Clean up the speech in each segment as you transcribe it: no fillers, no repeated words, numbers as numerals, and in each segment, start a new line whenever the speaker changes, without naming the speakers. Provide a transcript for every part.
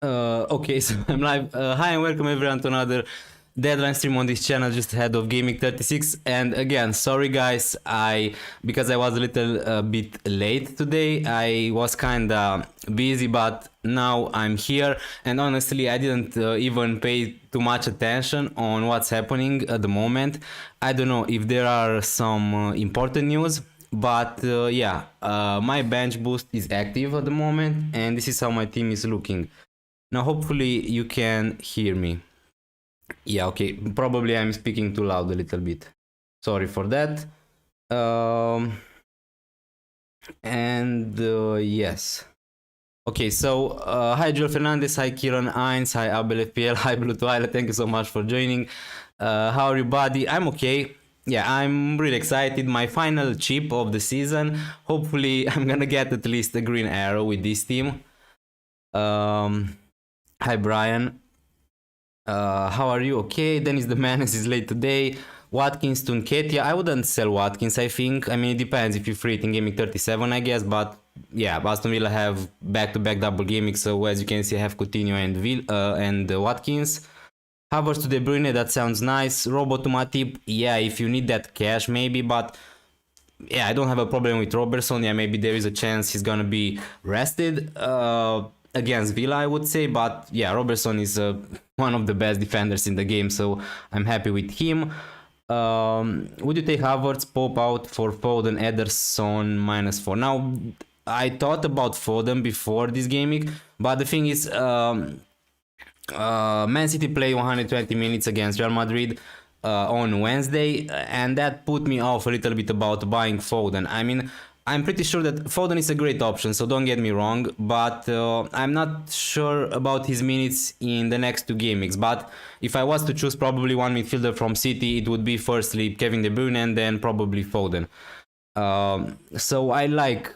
Okay, so I'm live. Hi and welcome everyone to another deadline stream on this channel just ahead of Gameweek 36. And again, sorry guys, because I was a little bit late today. I was kinda busy, but now I'm here. And honestly, I didn't even pay too much attention on what's happening at the moment. I don't know if there are some important news. But my bench boost is active at the moment, and this is how my team is looking. Now, hopefully you can hear me. Yeah, okay. Probably I'm speaking too loud a little bit. Sorry for that. Yes. Okay, so hi Joel Fernandez, hi Kieran Hines, hi Abel FPL, hi Blue Twilight. Thank you so much for joining. How are you, buddy? I'm okay. Yeah, I'm really excited. My final chip of the season. Hopefully, I'm gonna get at least a green arrow with this team. Hi Brian. How are you? Okay, Dennis the Menace is late today. Watkins to Nketiah. I wouldn't sell Watkins, I think. I mean, it depends if you're free in Gaming 37, I guess. But yeah, Aston Villa have back-to-back double gaming. So as you can see, I have Coutinho and Watkins. Havertz to De Bruyne, that sounds nice. Robo to Matip. Yeah, if you need that cash, maybe. But yeah, I don't have a problem with Robertson. Yeah, maybe there is a chance he's gonna be rested against Villa, I would say. But yeah, Robertson is one of the best defenders in the game, so I'm happy with him. Would you take Havertz, Pope out for Foden, Ederson -4? Now, I thought about Foden before this gaming, but the thing is, Man City play 120 minutes against Real Madrid on Wednesday, and that put me off a little bit about buying Foden. I mean, I'm pretty sure that Foden is a great option, so don't get me wrong, but I'm not sure about his minutes in the next two gameweeks. But if I was to choose probably one midfielder from City, it would be firstly Kevin De Bruyne and then probably Foden. So I like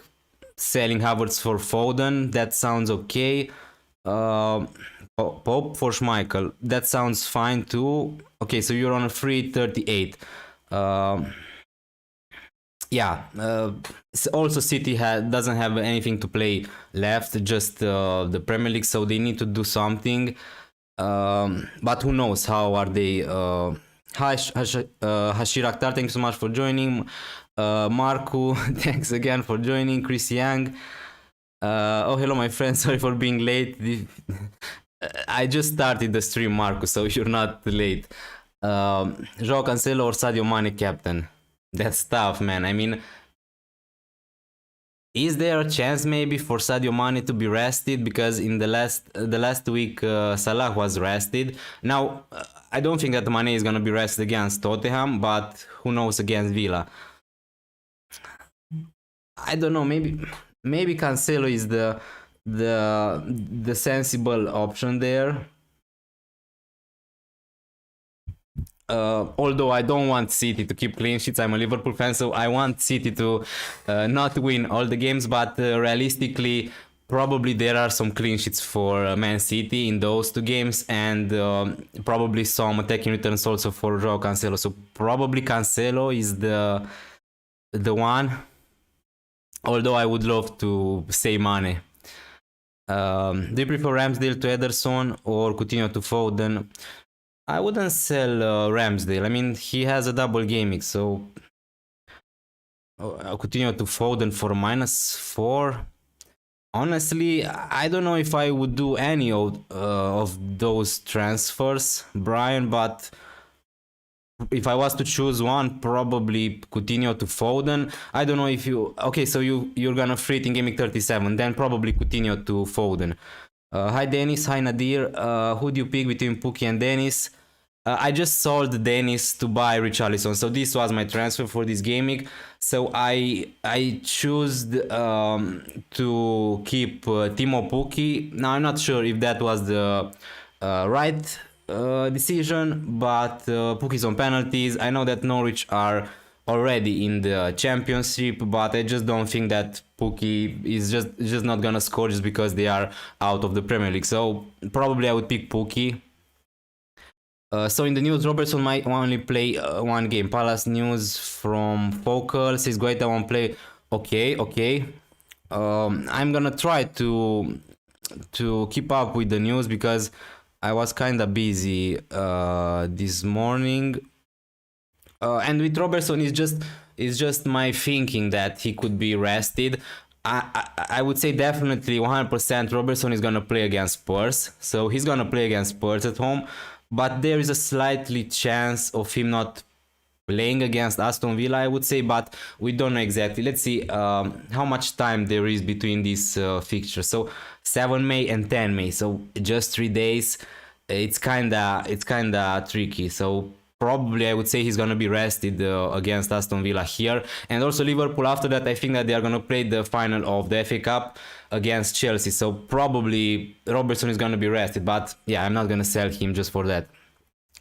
selling Havertz for Foden. That sounds okay. Pope for Schmeichel. That sounds fine too. Okay, so you're on a free 38. Also City doesn't have anything to play left, just the Premier League, so they need to do something. But who knows? How are they? Hi, Hashir Akhtar, thanks so much for joining. Marco, thanks again for joining. Chris Young. Oh, hello, my friend. Sorry for being late. I just started the stream, Marco, so you're not late. João Cancelo or Sadio Mane captain? That's tough, man. I mean, is there a chance maybe for Sadio Mane to be rested? Because in the last week Salah was rested. Now I don't think that Mane is gonna be rested against Tottenham, but who knows against Villa? I don't know. Maybe Cancelo is the sensible option there. Although I don't want City to keep clean sheets, I'm a Liverpool fan, so I want City to not win all the games, but realistically, probably there are some clean sheets for Man City in those two games, and probably some attacking returns also for João Cancelo. So probably Cancelo is the one. Although I would love to say Mane. Do you prefer Ramsdale to Ederson or Coutinho to Foden? I wouldn't sell Ramsdale. I mean, he has a double gaming, so Coutinho to Foden for -4. Honestly, I don't know if I would do any of those transfers, Brian, but if I was to choose one, probably Coutinho to Foden. I don't know if you... Okay, so you're gonna free it in Gaming 37, then probably Coutinho to Foden. Hi Dennis, hi Nadir. Who do you pick between Pukki and Dennis? I just sold Dennis to buy Richarlison, so this was my transfer for this gaming. So I choose to keep Timo Pukki. Now I'm not sure if that was the right decision, but Pukki's on penalties. I know that Norwich are already in the championship, but I just don't think that Pukki is just not gonna score just because they are out of the Premier League. So probably I would pick Pukki. So in the news, Robertson might only play one game. Palace news from Focal says Guaita won't play. Okay. I'm gonna try to to keep up with the news because I was kind of busy this morning. And with Robertson, it's just my thinking that he could be rested. I would say definitely 100% Robertson is gonna play against Spurs, so he's gonna play against Spurs at home. But there is a slightly chance of him not playing against Aston Villa, I would say, but we don't know exactly. Let's see how much time there is between these fixtures. So 7 May and 10 May, so just 3 days. It's kinda tricky. So probably I would say he's gonna be rested against Aston Villa here, and also Liverpool. After that, I think that they are gonna play the final of the FA Cup against Chelsea. So probably Robertson is gonna be rested, but yeah, I'm not gonna sell him just for that.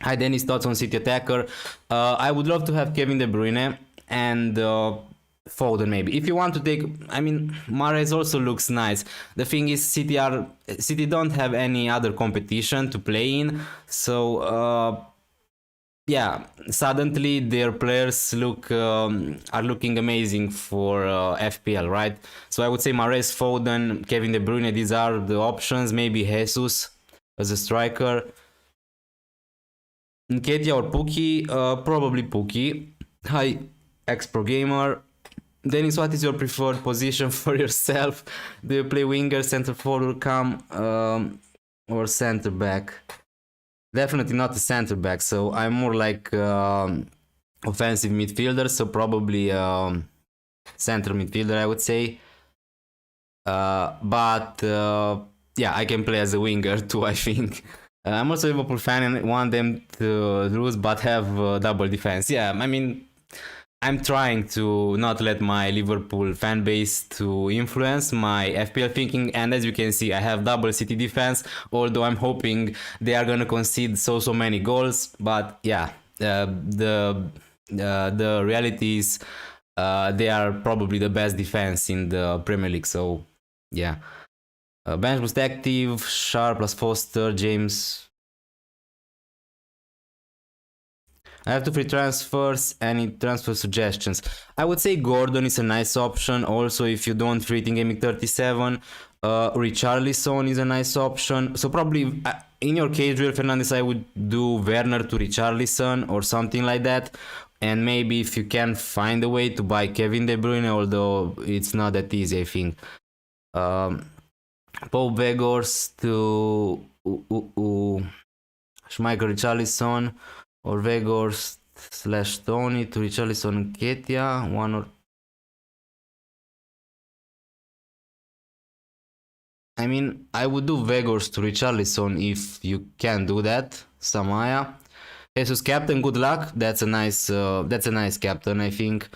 Hi Dennis, thoughts on City attacker? I would love to have Kevin De Bruyne and Foden maybe. If you want to take, I mean, Mahrez also looks nice. The thing is, City don't have any other competition to play in, so yeah, suddenly their players are looking amazing for FPL, right? So I would say Mahrez, Foden, Kevin De Bruyne. These are the options. Maybe Jesus as a striker. Nketiah or Pukki? Probably Pukki. Hi, X-Pro Gamer. Dennis, what is your preferred position for yourself? Do you play winger, center forward, or center back? Definitely not a center back, so I'm more like offensive midfielder, so probably center midfielder, I would say. But yeah, I can play as a winger too, I think. I'm also a Liverpool fan and want them to lose but have double defense. Yeah, I mean, I'm trying to not let my Liverpool fan base to influence my FPL thinking, and as you can see, I have double City defense, although I'm hoping they are gonna concede so many goals. But yeah, the reality is they are probably the best defense in the Premier League. So yeah. Bench boost active, Sharp plus Foster, James. I have 2 free transfers. Any transfer suggestions? I would say Gordon is a nice option. Also, if you don't treat in Gameweek 37, Richarlison is a nice option. So probably in your case, Real Fernandez, I would do Werner to Richarlison or something like that. And maybe if you can find a way to buy Kevin De Bruyne, although it's not that easy, I think. Paul Begors to Schmeichel, Richarlison, or Vegors / Tony to Richarlison, Nketiah, one or... I mean, I would do Vegors to Richarlison if you can do that. Samaya. Jesus captain, good luck. That's a nice captain, I think.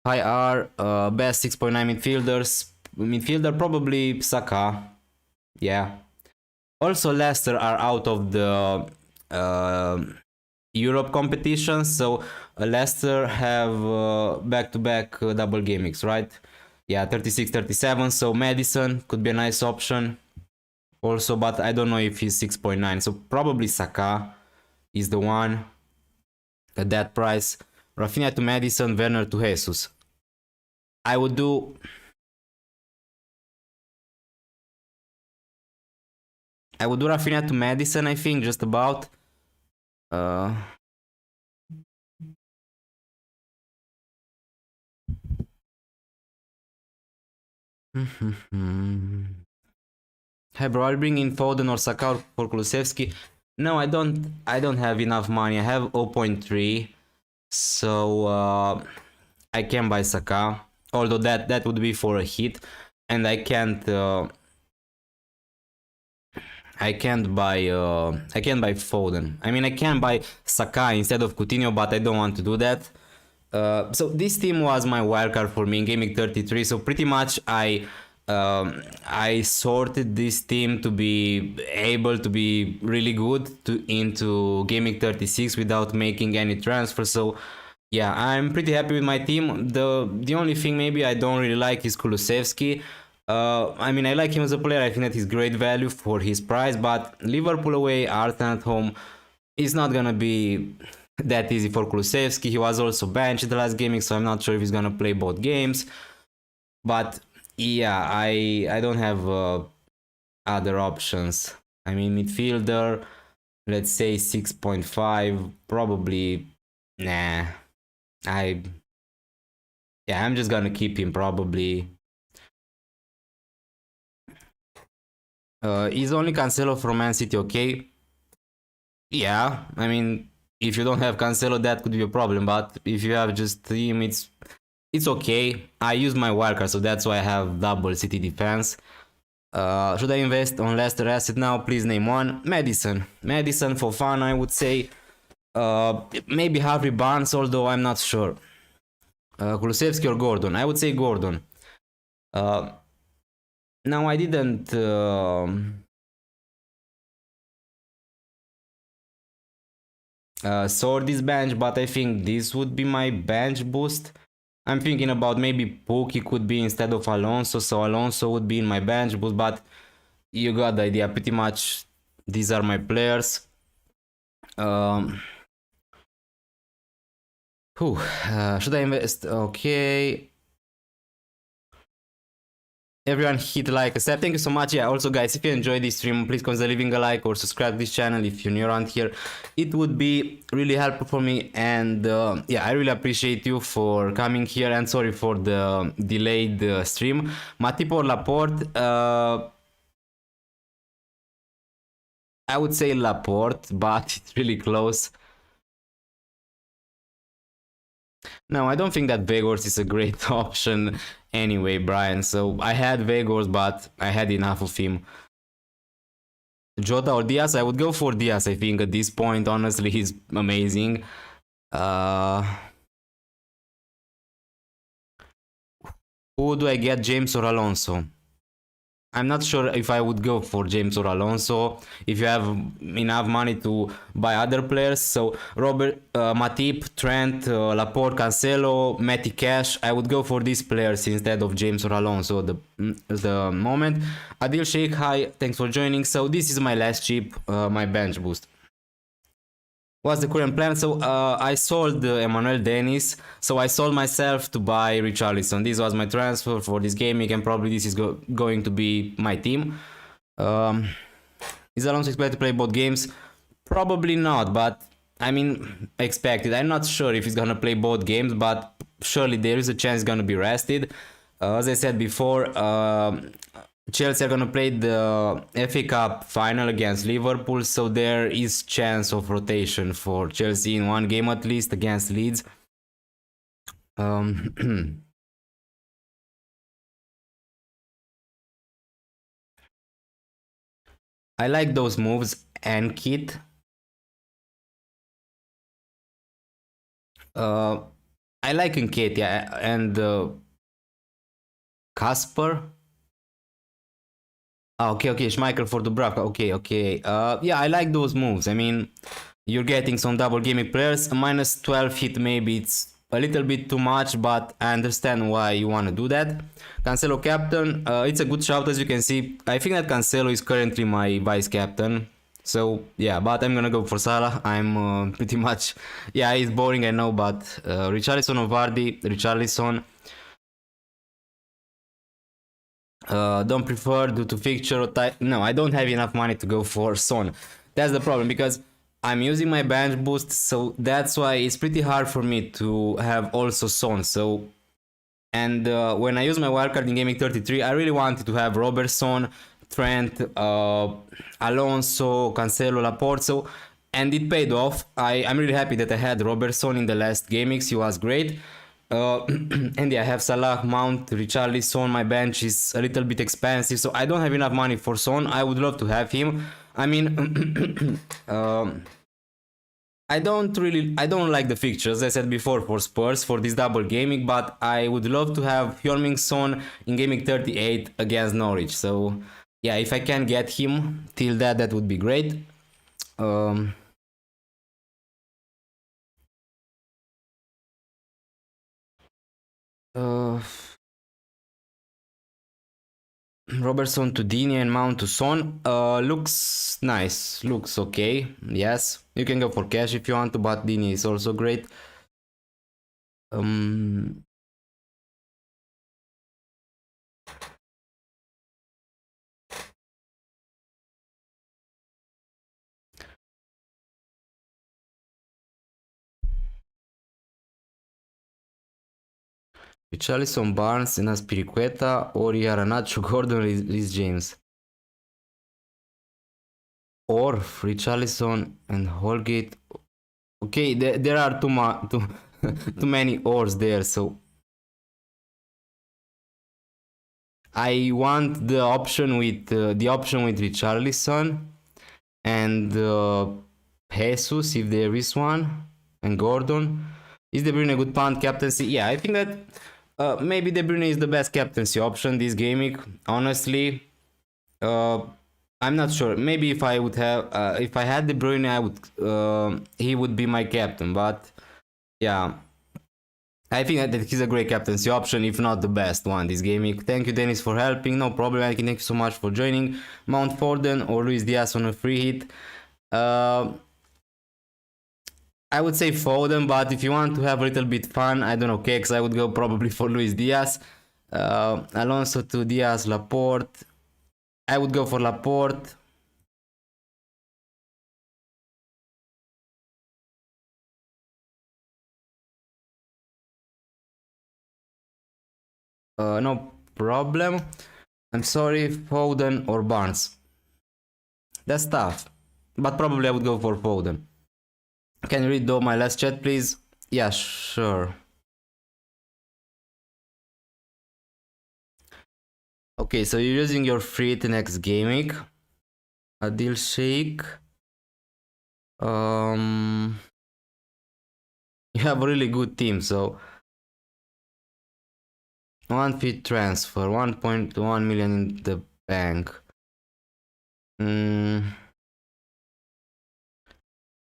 High R, best 6.9 midfielders. Midfielder probably Saka. Yeah. Also, Leicester are out of the Europe competition, so Leicester have back-to-back double game weeks, right? Yeah, 36-37. So Madison could be a nice option. Also, but I don't know if he's 6.9. So probably Saka is the one at that price. Rafinha to Madison, Werner to Jesus. I would do... Rafinha to Madison, I think, just about. Hi bro, I'll bring in Foden or Saka for Kulusevski. No, I don't have enough money. I have 0.3, so I can buy Saka. Although that would be for a hit, and I can't buy Foden. I mean, I can buy Saka instead of Coutinho, but I don't want to do that. So this team was my wildcard for me in Gameweek 33. So pretty much I sorted this team to be able to be really good into Gameweek 36 without making any transfer. So yeah, I'm pretty happy with my team. The only thing maybe I don't really like is Kulusevski. I mean, I like him as a player. I think that he's great value for his price, but Liverpool away, Arsenal at home is not gonna be that easy for Kulusevski. He was also benched in the last game, so I'm not sure if he's gonna play both games. But yeah, I don't have other options. I mean, midfielder, let's say 6.5, probably, nah. I, yeah, I'm just gonna keep him probably. Is only Cancelo from Man City okay? Yeah, I mean, if you don't have Cancelo, that could be a problem. But if you have just him, it's okay. I use my wildcard, so that's why I have double City defense. Should I invest on Leicester asset now? Please name one. Madison. Madison for fun, I would say. Maybe Harvey Barnes, although I'm not sure. Kulusevski or Gordon? I would say Gordon. Uh, Now I didn't saw this bench, but I think this would be my bench boost. I'm thinking about maybe Pookie could be instead of Alonso, so Alonso would be in my bench boost, but you got the idea. Pretty much these are my players. Should I invest? Okay. Everyone hit like a step. Thank you so much. Yeah, also guys, if you enjoyed this stream, please consider leaving a like or subscribe to this channel if you're new around here. It would be really helpful for me, and yeah, I really appreciate you for coming here, and sorry for the delayed stream. Matip or Laporte? I would say Laporte, but it's really close. No, I don't think that Vegors is a great option anyway, Brian. So I had Vegors, but I had enough of him. Jota or Diaz? I would go for Diaz, I think, at this point. Honestly, he's amazing. Who do I get, James or Alonso? I'm not sure if I would go for James or Alonso if you have enough money to buy other players. So Robert, Matip, Trent, Laporte, Cancelo, Matty Cash. I would go for these players instead of James or Alonso at the moment. Adil Sheikh, hi, thanks for joining. So this is my last chip, my bench boost. What's the current plan? So I sold Emmanuel Dennis, so I sold myself to buy Richarlison. This was my transfer for this gaming, and probably this is going to be my team. Is Alonso expected to play both games? Probably not, but I mean, expected. I'm not sure if he's gonna play both games, but surely there is a chance he's gonna be rested. As I said before, Chelsea are gonna play the FA Cup final against Liverpool, so there is chance of rotation for Chelsea in one game at least against Leeds. I like those moves and Kit. I like Nketiah and Casper. Okay, Schmeichel for Dubravka. Okay. Yeah, I like those moves. I mean, you're getting some double gaming players. A minus 12 hit, maybe it's a little bit too much, but I understand why you want to do that. Cancelo captain. It's a good shout, as you can see. I think that Cancelo is currently my vice captain. So, yeah, but I'm gonna go for Salah. I'm pretty much... Yeah, it's boring, I know, but Richarlison or Vardy. Richarlison. Don't prefer due to fixture type. No, I don't have enough money to go for Son. That's the problem, because I'm using my bench boost, so that's why it's pretty hard for me to have also Son. So, and when I use my wildcard in Gaming 33, I really wanted to have Robertson, Trent, Alonso, Cancelo, Laporte. So, and it paid off. I'm really happy that I had Robertson in the last GameX. He was great. And yeah, I have Salah, Mount, Richarlison. My bench is a little bit expensive, so I don't have enough money for Son. I would love to have him. I mean, I don't like the fixtures, as I said before, for Spurs for this double gaming, but I would love to have Heung-min Son in gaming 38 against Norwich. So yeah, if I can get him till that would be great. Robertson to Dini and Mount to Son. Looks nice. Looks okay. Yes. You can go for cash if you want to, but Dini is also great. Richarlison, Barnes and Aspiricueta or Yaranacho, Gordon, Reece James. Or Richarlison and Holgate. Okay, there are too many ors there, so I want the option with Richarlison and Jesus if there is one, and Gordon. Is De Bruyne a good punt captaincy? Yeah, I think that maybe De Bruyne is the best captaincy option this game week. Honestly, I'm not sure. Maybe if I would have, if I had De Bruyne, I would, he would be my captain. But yeah, I think that he's a great captaincy option, if not the best one this game week. Thank you, Dennis, for helping. No problem. Thank you so much for joining. Mount Forden or Luis Diaz on a free hit. I would say Foden, but if you want to have a little bit fun, I don't know, cakes, I would go probably for Luis Diaz. Alonso to Diaz, Laporte. I would go for Laporte. No problem. I'm sorry, Foden or Barnes. That's tough. But probably I would go for Foden. Can you read though my last chat, please? Yeah, sure. Okay, so you're using your free hit next game week. Adil Sheikh. You have a really good team, so one free transfer, 1.1 million in the bank.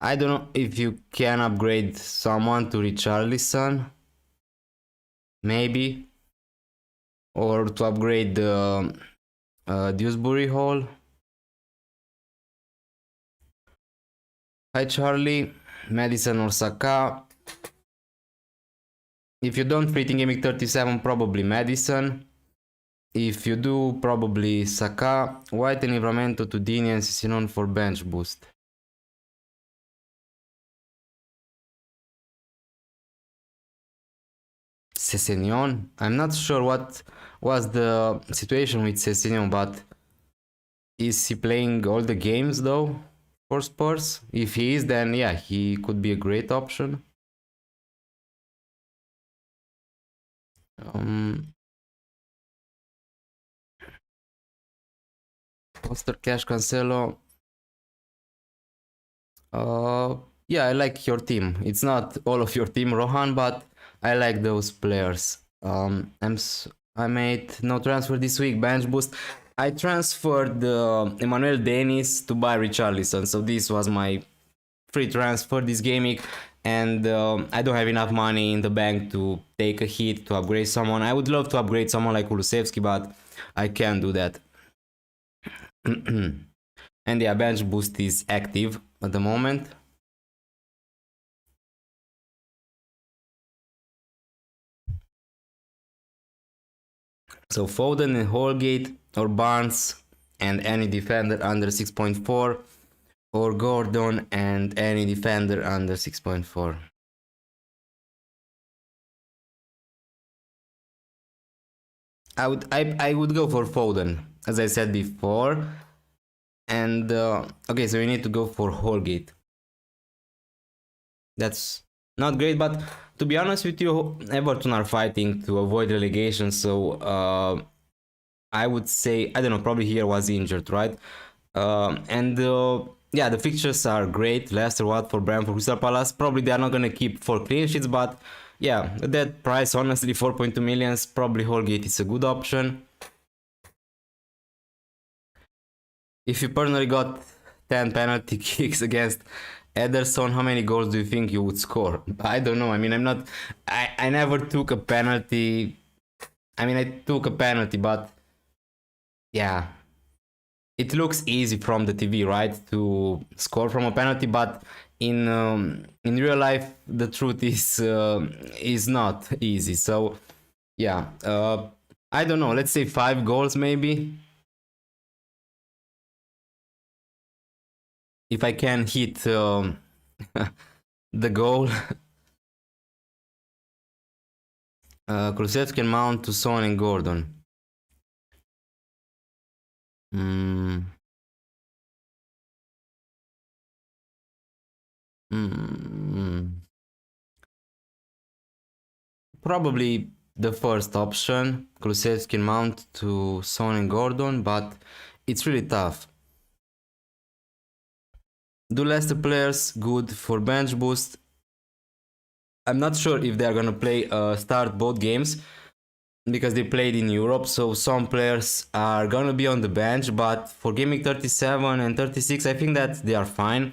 I don't know if you can upgrade someone to Richarlison, maybe, or to upgrade the Dewsbury Hall. Hi Charlie, Madison or Saka. If you don't free in Gaming 37, probably Madison. If you do, probably Saka. White and Livramento to Dini and Sissonon for bench boost. Sessegnon? I'm not sure what was the situation with Sessegnon, but is he playing all the games though for Spurs? If he is, then yeah, he could be a great option. Foster, Cash, Cancelo. Yeah, I like your team. It's not all of your team, Rohan, but I like those players. I made no transfer this week, bench boost. I transferred Emmanuel Dennis to buy Richarlison, so this was my free transfer this game week, and I don't have enough money in the bank to take a hit to upgrade someone. I would love to upgrade someone like Kulusevski, but I can't do that. And yeah, bench boost is active at the moment. So Foden and Holgate or Barnes and any defender under 6.4, or Gordon and any defender under 6.4. I would go for Foden, as I said before. And okay, so we need to go for Holgate. That's not great, but to be honest with you, Everton are fighting to avoid relegation, so I would say, I don't know, probably here was injured, right? And yeah, the fixtures are great. Leicester, Watford, Brentford, Crystal Palace. Probably they are not gonna keep 4 clean sheets, but yeah, at that price, honestly, 4.2 millions, probably Holgate is a good option. If you personally got 10 penalty kicks against Ederson, how many goals do you think you would score? I don't know. I mean, I never took a penalty. I mean, I took a penalty, but yeah, it looks easy from the TV, right, to score from a penalty, but in real life, the truth is not easy. So yeah, I don't know. Let's say 5 goals maybe. If I can hit the goal. Kulusevski and Mount to Son and Gordon. Mm. Mm. Probably the first option, Kulusevski and Mount to Son and Gordon, but it's really tough. Do Leicester players good for bench boost? I'm not sure if they're gonna play start both games because they played in Europe, so some players are gonna be on the bench, but for Gameweek 37 and 36 I think that they are fine.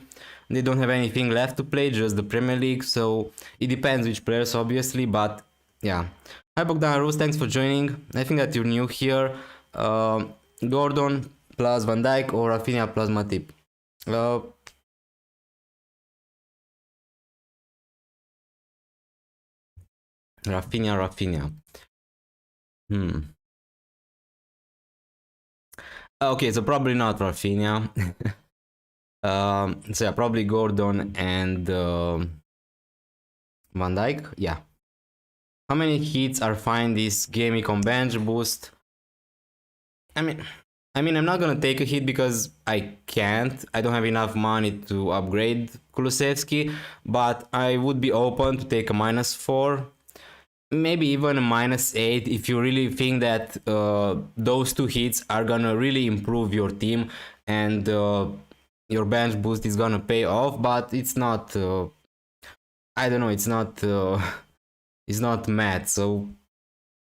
They don't have anything left to play, just the Premier League, so it depends which players obviously, but yeah. Hi Bogdan Rus, thanks for joining. I think that you're new here. Gordon plus Van Dijk or Rafinha plus Matip? Rafinha. Okay, so probably not Rafinha. So yeah, probably Gordon and Van Dijk. Yeah. How many hits are fine this Gameweek on bench boost? I mean, I'm not gonna take a hit because I can't. I don't have enough money to upgrade Kulusevski, but I would be open to take a -4. Maybe even a -8 if you really think that those two hits are gonna really improve your team and your bench boost is gonna pay off, but it's not I don't know, it's not it's not mad, so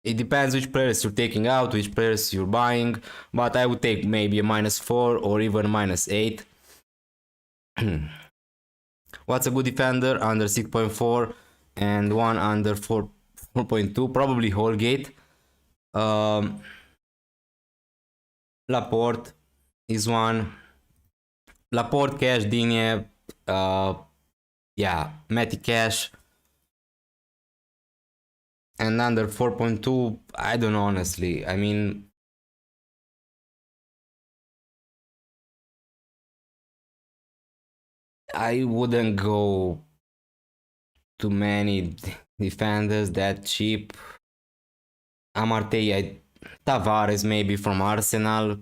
it depends which players you're taking out, which players you're buying, but I would take maybe a -4 or even a -8. What's a good defender under 6.4 and one under 4.2? Probably Holgate. Laporte is one. Laporte, Cash, Digne, yeah, Matty Cash. And under 4.2, I don't know honestly. I mean, I wouldn't go too many defenders that cheap. Amartey, Tavares maybe from Arsenal,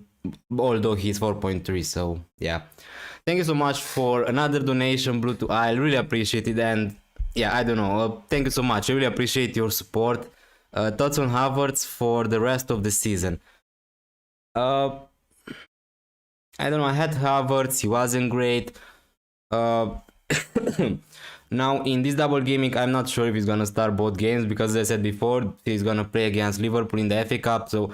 although he's 4.3, so yeah. Thank you so much for another donation, Blue to I really appreciate it, and yeah, I don't know, thank you so much, I really appreciate your support. Thoughts on Havertz for the rest of the season? I don't know, I had Havertz, he wasn't great. Now in this double gaming, I'm not sure if he's gonna start both games because as I said before, he's gonna play against Liverpool in the FA Cup, so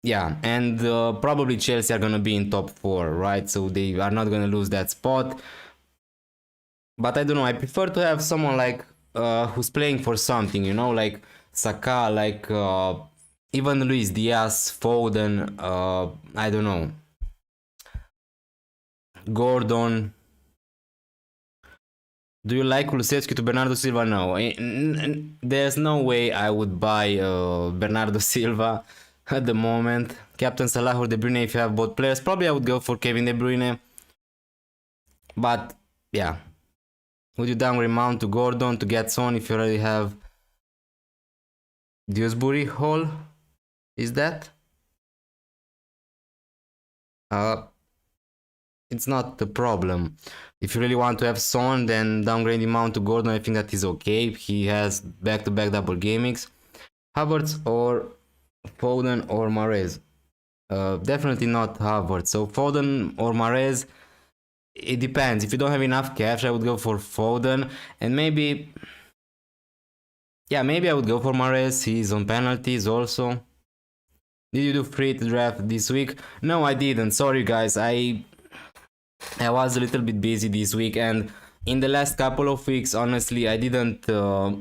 yeah, and probably Chelsea are gonna be in top 4, right? So they are not gonna lose that spot. But I don't know, I prefer to have someone like who's playing for something, you know, like Saka, like even Luis Diaz, Foden, I don't know, Gordon. Do you like Kulusevski to Bernardo Silva? No. There's no way I would buy Bernardo Silva at the moment. Captain Salah or De Bruyne if you have both players. Probably I would go for Kevin De Bruyne. But yeah. Would you downgrade Mount to Gordon to get Son if you already have Dewsbury Hall? Is that? It's not the problem. If you really want to have Son, then downgrade him Mount to Gordon. I think that is okay. He has back-to-back double gamings. Havertz or Foden or Mahrez? Definitely not Havertz. So Foden or Mahrez, it depends. If you don't have enough cash, I would go for Foden, and maybe, yeah, maybe I would go for Mahrez. He's on penalties also. Did you do free draft this week? No, I didn't. Sorry, guys. I was a little bit busy this week, and in the last couple of weeks, honestly, I didn't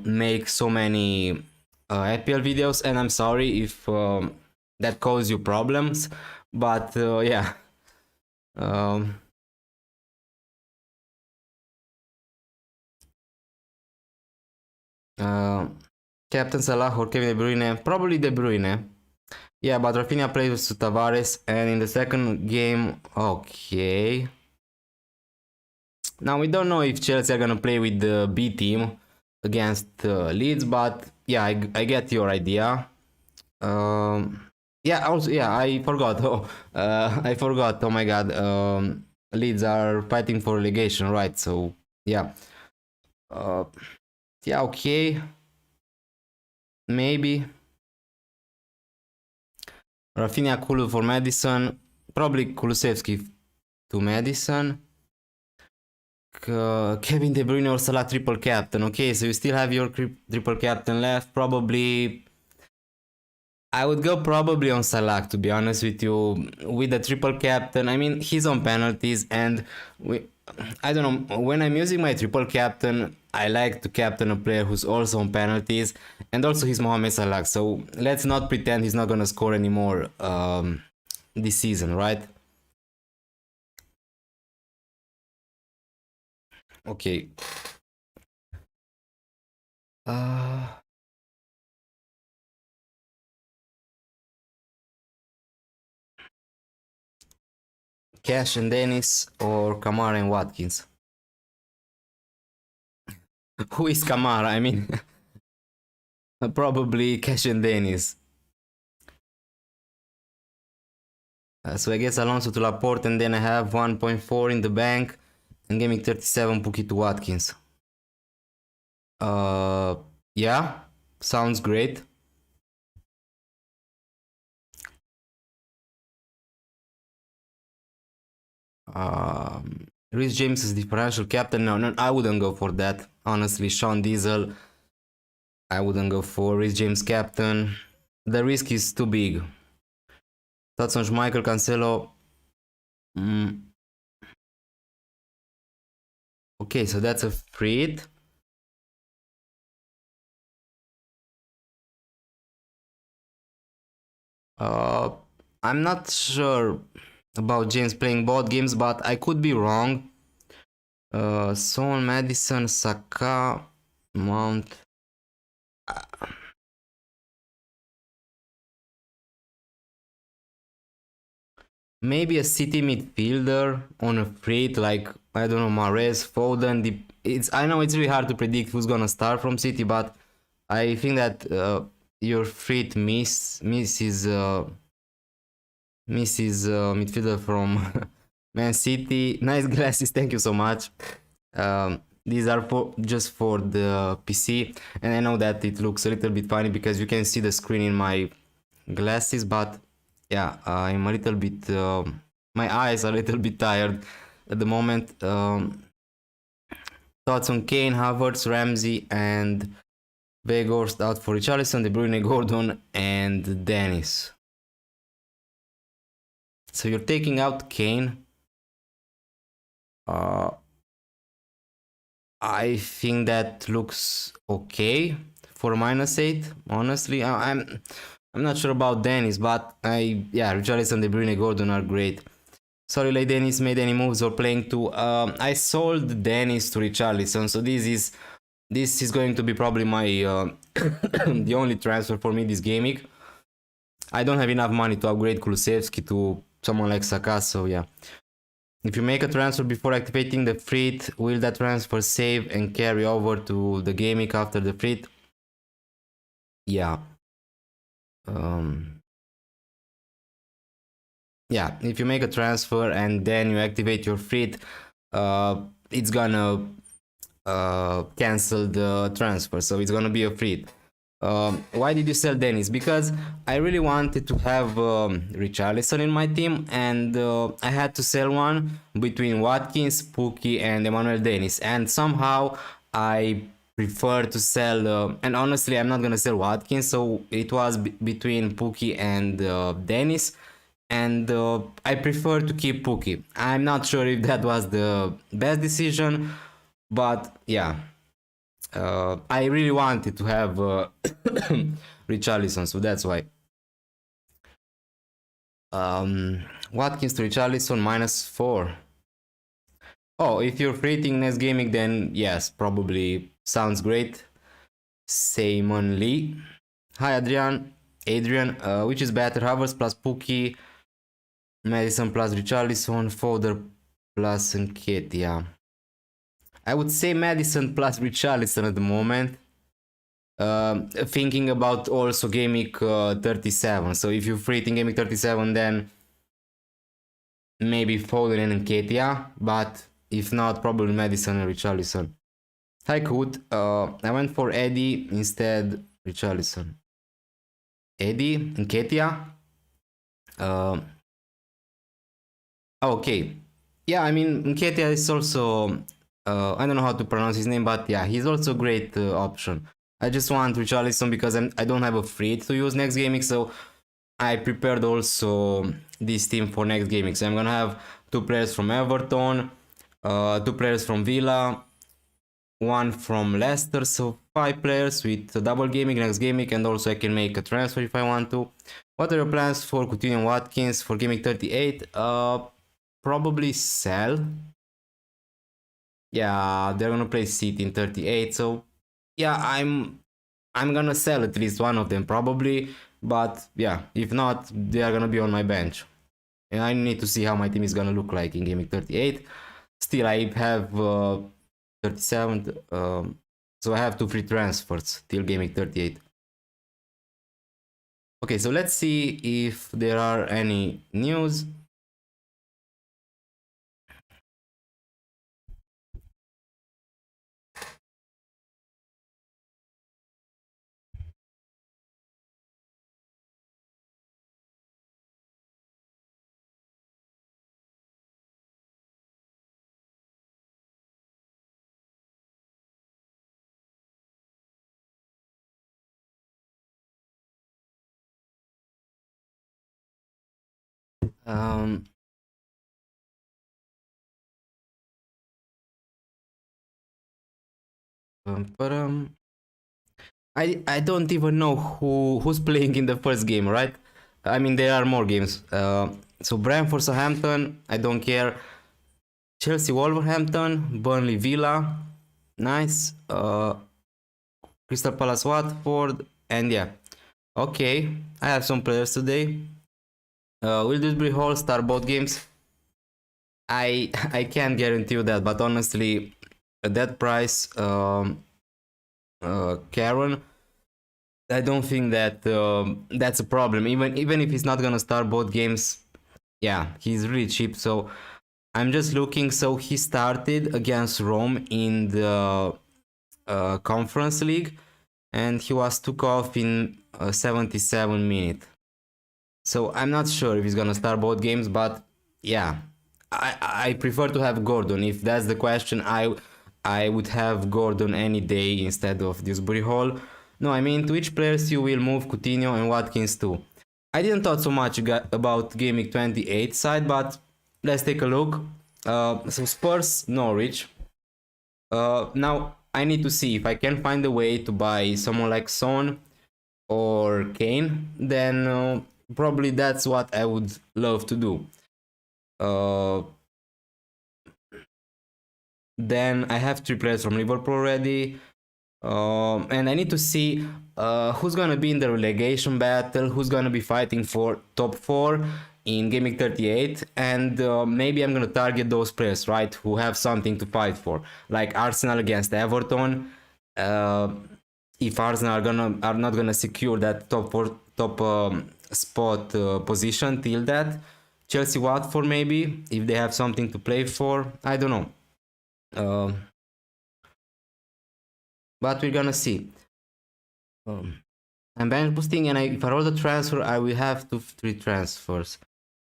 make so many FPL videos, and I'm sorry if that caused you problems, but yeah. Captain Salah or Kevin De Bruyne? Probably De Bruyne. Yeah, but Rafinha plays with Tavares, and in the second game, okay. Now we don't know if Chelsea are gonna play with the B team. against Leeds, but yeah, I get your idea. Yeah, also, yeah, I forgot. I forgot. Oh my god. Leeds are fighting for relegation, right? So yeah. Uh, yeah, okay. Maybe Rafinha Kulu for Madison. Probably Kulusevski to Madison. Kevin De Bruyne or Salah triple captain. Okay, so you still have your triple captain left. Probably I would go probably on Salah, to be honest with you, with the triple captain. I mean, he's on penalties, and I don't know, when I'm using my triple captain, I like to captain a player who's also on penalties, and also he's Mohamed Salah. So let's not pretend he's not gonna score anymore this season, right? Okay. Uh, Cash and Dennis or Kamara and Watkins. Who is Kamara? I mean, probably Cash and Dennis. So I guess Alonso to Laporte, and then I have 1.4 in the bank and Gameweek 37 Pookie to Watkins. Uh, yeah, sounds great. Rhys James is differential captain. No, I wouldn't go for that. Honestly, Sean Diesel, I wouldn't go for Rhys James captain. The risk is too big. Thoughts on Michael Cancelo? Mm, okay, so that's a free hit. Uh, I'm not sure about James playing both games, but I could be wrong. Son, Madison, Saka, Mount. Maybe a City midfielder on a free hit, like I don't know, Mahrez, Foden. I know it's really hard to predict who's gonna start from City, but I think that your free hit misses midfielder from Man City. Nice glasses, thank you so much. These are just for the PC, and I know that it looks a little bit funny because you can see the screen in my glasses, but yeah, I'm a little bit, my eyes are a little bit tired at the moment. Thoughts on Kane, Havertz, Ramsey, and Weghorst out for Richarlison, De Bruyne, Gordon, and Dennis. So you're taking out Kane. I think that looks okay for -8. Honestly, I'm not sure about Dennis, but yeah, Richarlison, De Bruyne, Gordon are great. Sorry, like Dennis made any moves or playing too. I sold Dennis to Richarlison, so this is going to be probably my the only transfer for me this game week. I don't have enough money to upgrade Kulusevski to someone like Saka, so yeah. If you make a transfer before activating the free, will that transfer save and carry over to the game week after the free? Yeah. Yeah, if you make a transfer and then you activate your free, it's gonna cancel the transfer, so it's gonna be a free. Why did you sell Dennis? Because I really wanted to have Richarlison in my team, and I had to sell one between Watkins, Pookie, and Emmanuel Dennis, and somehow I prefer to sell. And honestly, I'm not gonna sell Watkins, so it was between Pookie and Dennis, and I prefer to keep Pookie. I'm not sure if that was the best decision, but yeah. I really wanted to have Richarlison, so that's why. Watkins to Richarlison -4. Oh, if you're rating next gaming, then yes, probably sounds great. Simon Lee. Hi, Adrian, which is better, Havertz plus Pookie, Madison plus Richarlison, Fodder plus Nketiah? I would say Madison plus Richarlison at the moment. Thinking about also Gameweek 37. So if you free in Gameweek 37, then maybe Foden and Nketiah, but if not, probably Madison and Richarlison. I could. I went for Eddie instead Richarlison. Eddie Nketiah. Okay. Yeah, I mean Nketiah is also. I don't know how to pronounce his name, but yeah, he's also a great option. I just want Richarlison because I don't have a free to use next gaming, so I prepared also this team for next gaming. So I'm gonna have 2 players from Everton, 2 players from Villa, 1 from Leicester, so 5 players with a double gaming next gaming, and also I can make a transfer if I want to. What are your plans for Coutinho and Watkins for gaming 38? Probably sell. Yeah, they're gonna play City in 38, so yeah, I'm gonna sell at least one of them probably, but yeah, if not, they are gonna be on my bench. And I need to see how my team is gonna look like in gaming 38. Still, I have 37, so I have 2 free transfers till gaming 38. Okay, so let's see if there are any news. Um, I don't even know who's playing in the first game, right? I mean, there are more games. So Brentford, Southampton, I don't care. Chelsea, Wolverhampton, Burnley, Villa, nice. Crystal Palace, Watford, and yeah. Okay, I have some players today. Will Dewsbury Hall start both games? I can't guarantee you that, but honestly, at that price, Karen, I don't think that that's a problem. Even if he's not gonna start both games, yeah, he's really cheap. So I'm just looking. So he started against Rome in the Conference League, and he was took off in 77 minutes. So I'm not sure if he's gonna start both games, but yeah, I prefer to have Gordon. If that's the question, I would have Gordon any day instead of Dewsbury Hall. No, I mean to which players you will move Coutinho and Watkins to. I didn't thought so much about Gaming 28 side, but let's take a look. So Spurs, Norwich. Now I need to see if I can find a way to buy someone like Son or Kane. Then probably that's what I would love to do. Then I have 3 players from Liverpool already. And I need to see who's gonna be in the relegation battle, who's gonna be fighting for top 4 in Gaming 38, and maybe I'm gonna target those players, right, who have something to fight for, like Arsenal against Everton. If Arsenal are not gonna secure that top 4 spot position till that, Chelsea, Watford maybe, if they have something to play for, I don't know. But we're gonna see. I'm bench boosting, and if I roll the transfer, I will have 3 transfers.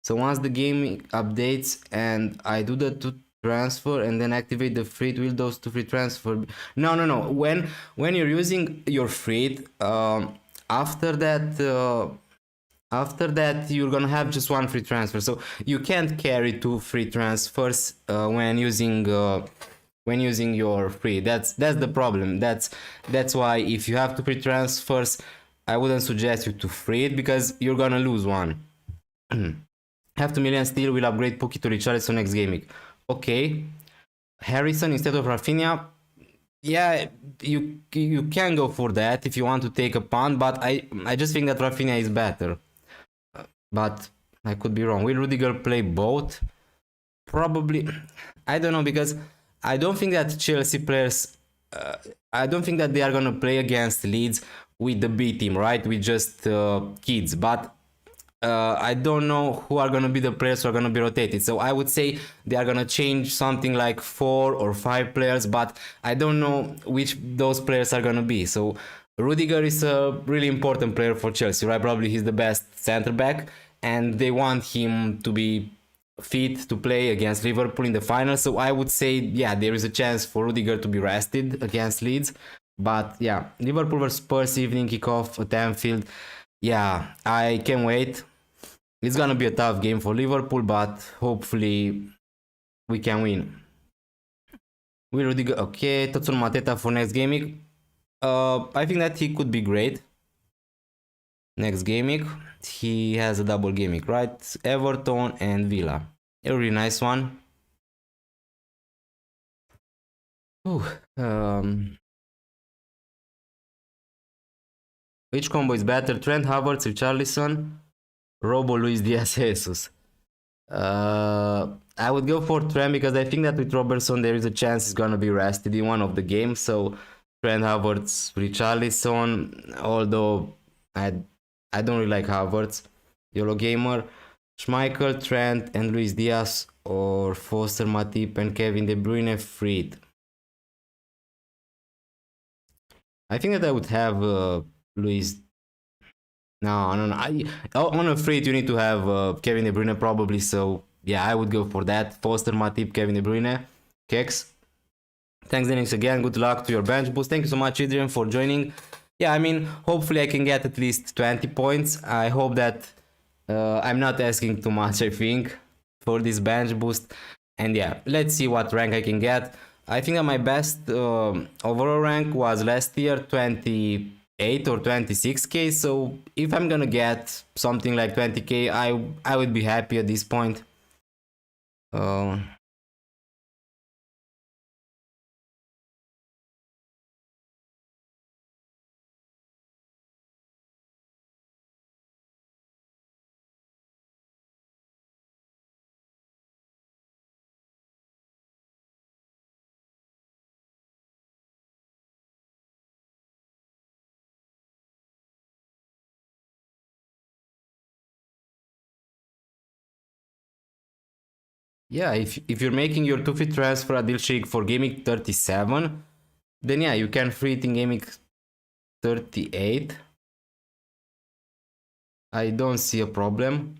So once the game updates and I do the 2 transfer and then activate the free, will those 2 free transfer? No. When you're using your free, after that you're gonna have just 1 free transfer. So you can't carry 2 free transfers when using your free. That's the problem. That's why if you have 2 free transfers, I wouldn't suggest you to free it because you're gonna lose one. Have 2 million still, will upgrade Pookie to Richarlison next gaming. Okay, Harrison instead of Rafinha. Yeah, you can go for that if you want to take a punt, but I just think that Rafinha is better. But I could be wrong. Will Rudiger play both? Probably. I don't know, because I don't think that Chelsea players, I don't think that they are gonna play against Leeds with the B team, right? With just kids, but I don't know who are gonna be the players who are gonna be rotated. So I would say they are gonna change something like 4 or 5 players, but I don't know which those players are gonna be. So Rudiger is a really important player for Chelsea, right? Probably he's the best center back, and they want him to be fit to play against Liverpool in the final. So I would say, yeah, there is a chance for Rudiger to be rested against Leeds. But yeah, Liverpool vs Spurs evening kickoff at Anfield. Yeah, I can't wait. It's gonna be a tough game for Liverpool, but hopefully we can win. Will Rudiger, okay, thoughts on Mateta for next gaming? I think that he could be great. Next gaming, he has a double gaming, right? Everton and Villa. A really nice one. Ooh, which combo is better? Trent Havertz, Richarlison, Robo, Luis Diaz, Jesus. I would go for Trent because I think that with Robertson there is a chance he's gonna be rested in one of the games. So Trent, Havertz, Richarlison. Although I don't really like Havertz. YOLO Gamer, Schmeichel, Trent, and Luis Diaz, or Foster, Matip, and Kevin De Bruyne freed. I think that I would have Luis. No, no, no. On a free, you need to have Kevin De Bruyne probably. So yeah, I would go for that. Foster, Matip, Kevin De Bruyne, Kex. Thanks, Dennis, again. Good luck to your bench boost. Thank you so much, Adrian, for joining. Yeah, I mean, hopefully I can get at least 20 points. I hope that I'm not asking too much, I think, for this bench boost. And yeah, let's see what rank I can get. I think that my best overall rank was last year 28 or 26k. So if I'm gonna get something like 20k, I would be happy at this point. Yeah, if you're making your 2 feet transfer at Dilshik for gaming 37, then yeah, you can free it in gaming 38. I don't see a problem.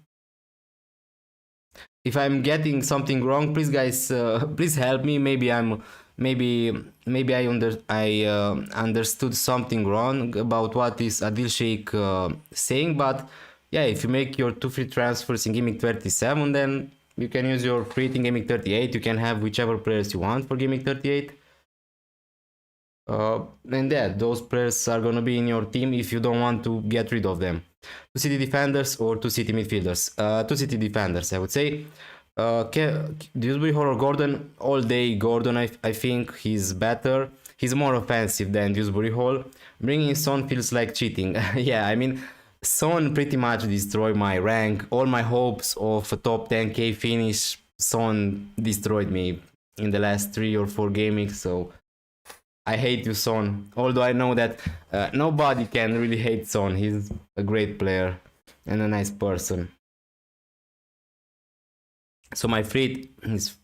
If I'm getting something wrong, please guys, please help me. Maybe I understood something wrong about what is Adil Sheikh saying. But yeah, if you make your 2 free transfers in Gimmick 37, then you can use your free in Gimmick 38. You can have whichever players you want for Gimmick 38. And yeah, those players are gonna be in your team if you don't want to get rid of them. 2 city defenders or 2 city midfielders. 2 city defenders, I would say. Dewsbury or Gordon, all day Gordon, I think he's better. He's more offensive than Dewsbury Hall. Bringing Son feels like cheating. Yeah, I mean, Son pretty much destroyed my rank. All my hopes of a top 10k finish, Son destroyed me in the last 3 or 4 gaming, so I hate you, Son. Although I know that nobody can really hate Son. He's a great player and a nice person. So my fleet is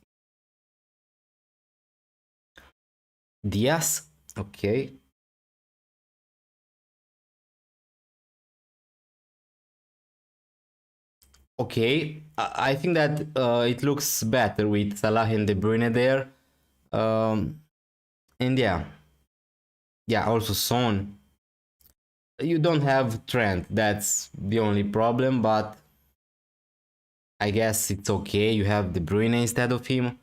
Diaz. Okay. Okay. I think that it looks better with Salah and De Bruyne there. And yeah. Yeah, also Son. You don't have Trent. That's the only problem, but I guess it's okay. You have De Bruyne instead of him.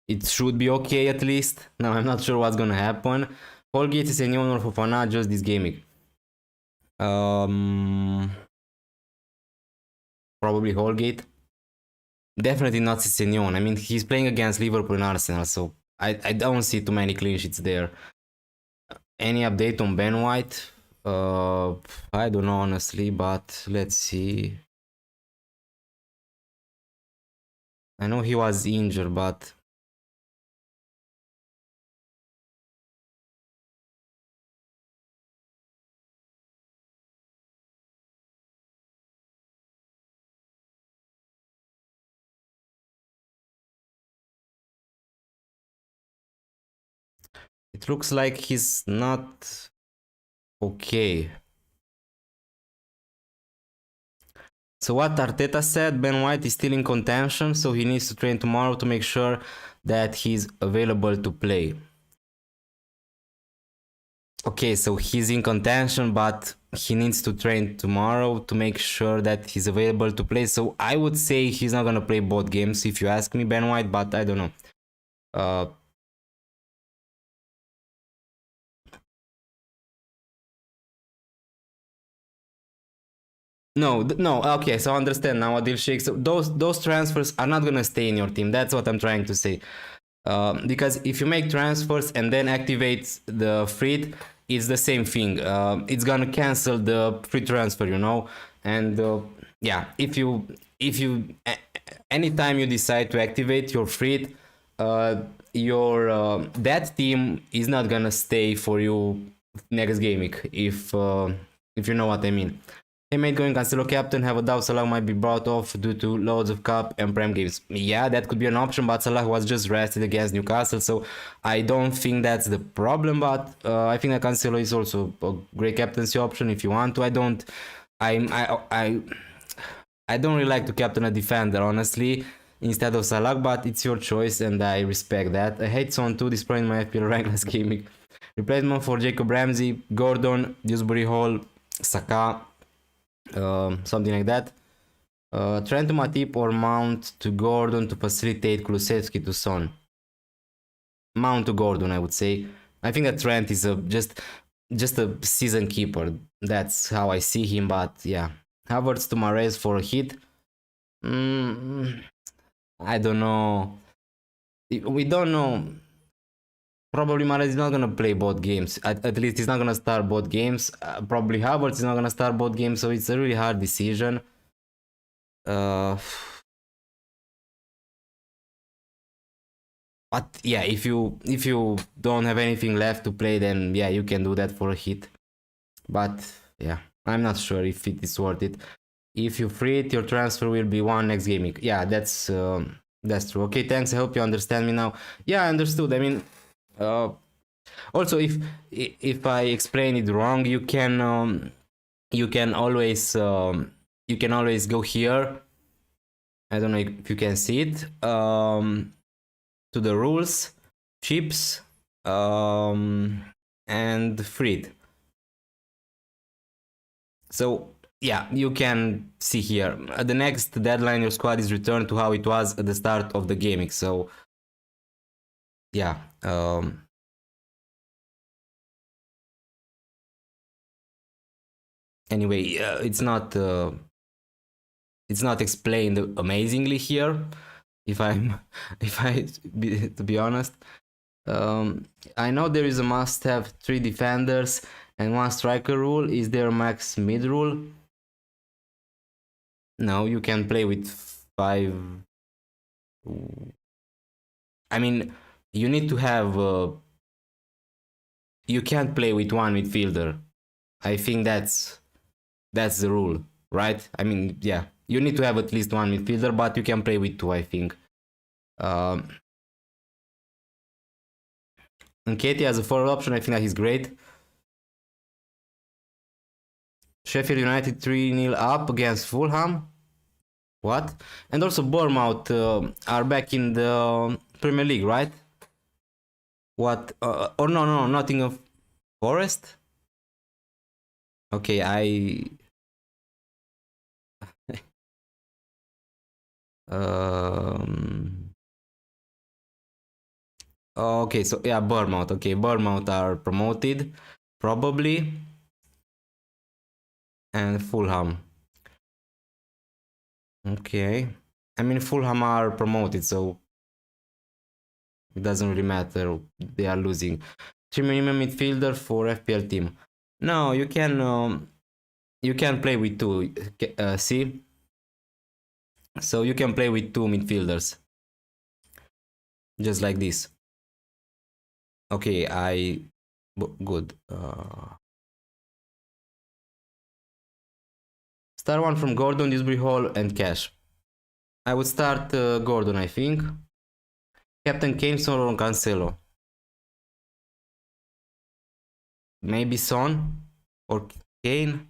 It should be okay at least. Now I'm not sure what's gonna happen. Holgate is a new owner for Fana, just this gaming. Probably Holgate. Definitely not Cicenion. I mean, he's playing against Liverpool and Arsenal, so I don't see too many clean sheets there. Any update on Ben White? I don't know honestly, but let's see. I know he was injured, but It looks like he's not okay. So what Arteta said, Ben White is still in contention, so he needs to train tomorrow to make sure that he's available to play. Okay, so he's in contention, but he needs to train tomorrow to make sure that he's available to play. So I would say he's not gonna play both games if you ask me, Ben White, but I don't know. No. Okay, so I understand now, Adil Sheikh. So those transfers are not gonna stay in your team. That's what I'm trying to say. Because if you make transfers and then activate the free, it's the same thing. It's gonna cancel the free transfer, you know. And yeah, if you anytime you decide to activate your free, your that team is not gonna stay for you next game week, if you know what I mean. Hey mate, going Cancelo captain, have a doubt Salah might be brought off due to loads of cup and prem games. Yeah, that could be an option, but Salah was just rested against Newcastle, so I don't think that's the problem, but I think that Cancelo is also a great captaincy option if you want to. I don't really like to captain a defender, honestly, instead of Salah, but it's your choice and I respect that. I hate Son too, destroying my FPL rank last gaming. Replacement for Jacob Ramsey, Gordon, Dewsbury Hall, Saka, something like that. Trent to Matip or Mount to Gordon to facilitate Kulusevski to Son. Mount to Gordon, I would say. I think that Trent is just a season keeper. That's how I see him, but yeah. Havertz to Mahrez for a hit. I don't know. We don't know. Probably Mahrez is not gonna play both games. At least he's not gonna start both games. Probably Havertz is not gonna start both games, so it's a really hard decision. But yeah, if you don't have anything left to play, then yeah, you can do that for a hit. But yeah, I'm not sure if it is worth it. If you free it, your transfer will be one next game week. Yeah, that's true. Okay, thanks. I hope you understand me now. Yeah, I understood. I mean, also if I explain it wrong, you can always go here. I don't know if you can see it. To the rules, chips, and freed. So yeah, you can see here. At the next deadline, your squad is returned to how it was at the start of the gaming. So yeah. Anyway, it's not explained amazingly here. If to be honest, I know there is a must-have 3 defenders and 1 striker rule. Is there a max mid rule? No, you can play with 5. I mean, you need to have. You can't play with 1 midfielder. I think that's the rule, right? I mean, yeah, you need to have at least 1 midfielder, but you can play with 2, I think. And Katie has a forward option. I think that he's great. Sheffield United 3-0 up against Fulham. What? And also Bournemouth are back in the Premier League, right? What? Or no, Nottingham Forest? Okay, okay, so yeah, Bournemouth. Okay, Bournemouth are promoted, probably. And Fulham. Okay. I mean, Fulham are promoted, so it doesn't really matter. They are losing. 3 minimum midfielder for FPL team. No, you can play with 2. See? So you can play with 2 midfielders. Just like this. Okay, good. Start 1 from Gordon, Dewsbury Hall, and Cash. I would start Gordon, I think. Captain Kane or Cancelo. maybe Son or Kane.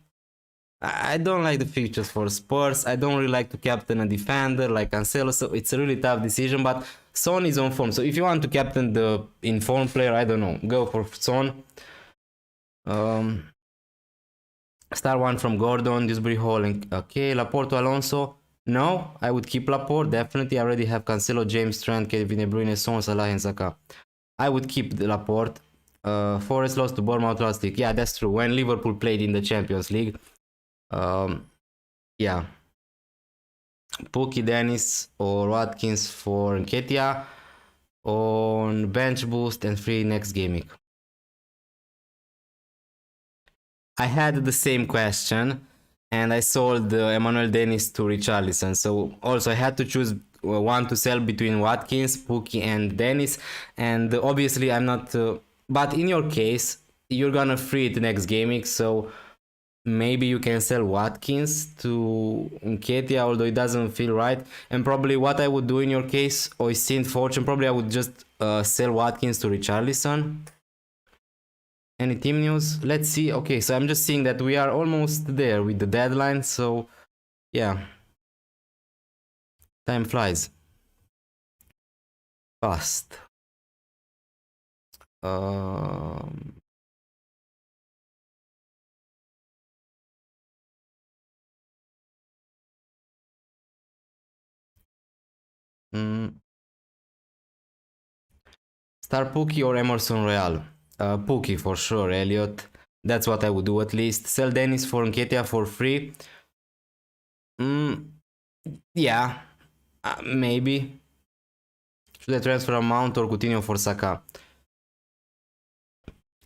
I don't like the fixtures for Spurs. I don't really like to captain a defender like Cancelo, so it's a really tough decision. But Son is on form, so if you want to captain the informed player, I don't know, go for Son. Star one from Gordon, Dewsbury Hall, and okay, Laporte to Alonso. No, I would keep Laporte, definitely. I already have Cancelo, James, Trent, Kevin De Bruyne, Son, Salah, and Saka. I would keep the Laporte. Forest lost to Bournemouth last week. Yeah, that's true. When Liverpool played in the Champions League. Yeah. Pookie, Dennis, or Watkins for Nketiah on bench boost and free next game week. I had the same question and I sold Emmanuel Dennis to Richarlison. So also I had to choose one to sell between Watkins, Pookie, and Dennis. And obviously I'm not. But in your case, you're gonna free it next game week. So maybe you can sell Watkins to Nketiah, although it doesn't feel right. And probably what I would do in your case, or Saint Fortune, probably I would just sell Watkins to Richarlison. Any team news? Let's see. Okay, so I'm just seeing that we are almost there with the deadline. So yeah, time flies fast. Um, Star Pookie or Emerson Royal? Pookie for sure, Elliot. That's what I would do at least. Sell Dennis for Nketiah for free. Yeah, maybe. Should I transfer a Mount or Coutinho for Saka?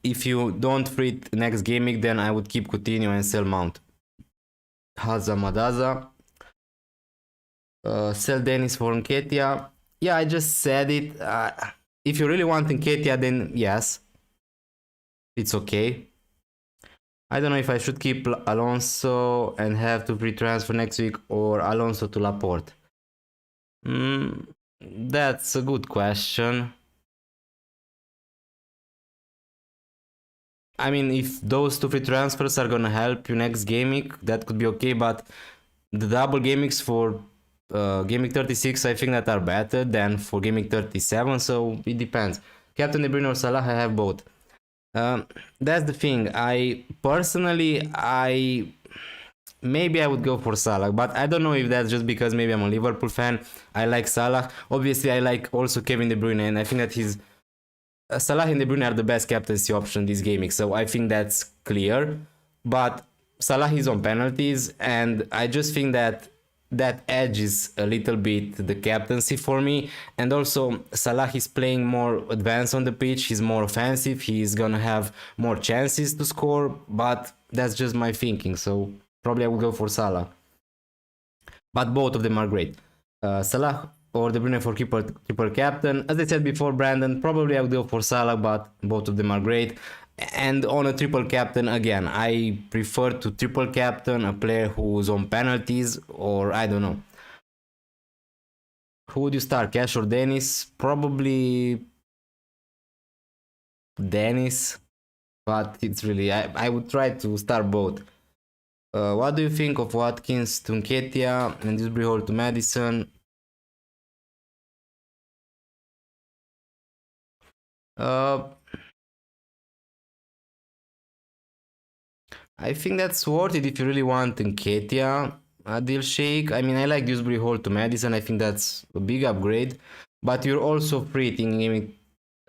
If you don't free it next game week, then I would keep Coutinho and sell Mount. Haza Madaza. Sell Dennis for Nketiah. Yeah, I just said it. If you really want Nketiah, then yes. It's okay. I don't know if I should keep Alonso and have to free transfer next week or Alonso to Laporte. That's a good question. I mean, if those two free transfers are gonna help you next game week, that could be okay, but the double game weeks for game week 36, I think that are better than for game week 37, so it depends. Captain De Bruyne or Salah, I have both. That's the thing. I personally, maybe I would go for Salah, but I don't know if that's just because maybe I'm a Liverpool fan. I like Salah. Obviously, I like also Kevin De Bruyne, and I think that he's Salah and De Bruyne are the best captaincy option this game, so I think that's clear. But Salah is on penalties, and I just think that that edges a little bit the captaincy for me. And also, Salah is playing more advanced on the pitch. He's more offensive. He's gonna have more chances to score. But that's just my thinking. So probably I will go for Salah. But both of them are great. Salah or De Bruyne for triple captain. As I said before, Brandon, probably I would go for Salah, but both of them are great. And on a triple captain, again, I prefer to triple captain a player who's on penalties, or I don't know. Who would you start, Cash or Dennis? Probably Dennis, but it's really, I would try to start both. What do you think of Watkins to Nketiah and Dewsbury Hall to Madison? I think that's worth it if you really want Nketiah, Adil Sheikh. I mean, I like Dewsbury Hall to Madison. I think that's a big upgrade. But you're also free in game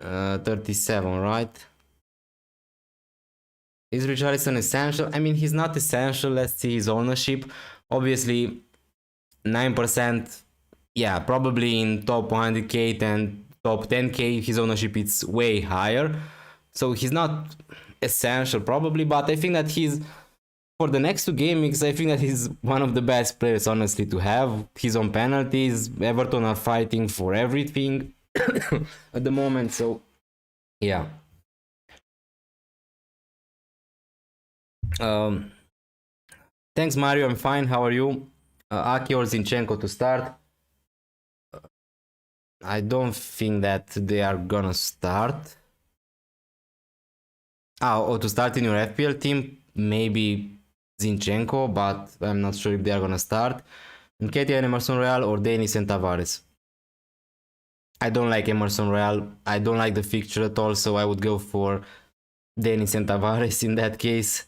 37, right? Is Richarlison essential? I mean, he's not essential. Let's see his ownership. Obviously, 9%. Yeah, probably in top 100k and top 10k, his ownership is way higher. So he's not essential, probably. But I think that he's for the next two game weeks, I think that he's one of the best players, honestly, to have. He's on penalties. Everton are fighting for everything at the moment. So, yeah. Thanks, Mario. I'm fine. How are you? Aki or Zinchenko to start. I don't think that they are gonna start. or to start in your FPL team, maybe Zinchenko, but I'm not sure if they are gonna start. Nketiah and Emerson Royal or Denis and Tavares. I don't like Emerson Royal. I don't like the fixture at all, so I would go for Denis and Tavares in that case.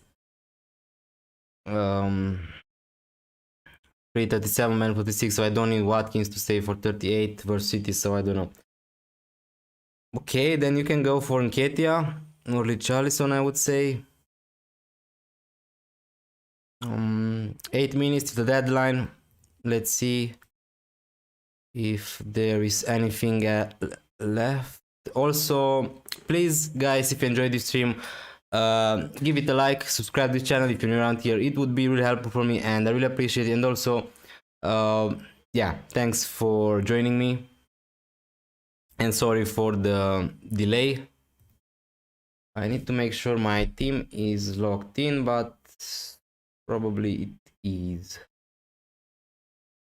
337, man 46, so I don't need Watkins to save for 38 versus City, so I don't know. Okay, then you can go for Nketiah or Richarlison, I would say. 8 minutes to the deadline. Let's see if there is anything left. Also, please, guys, if you enjoyed this stream, give it a like, subscribe to the channel if you're new around here. It would be really helpful for me, and I really appreciate it. And also, yeah, thanks for joining me. And sorry for the delay. I need to make sure my team is logged in, but probably it is.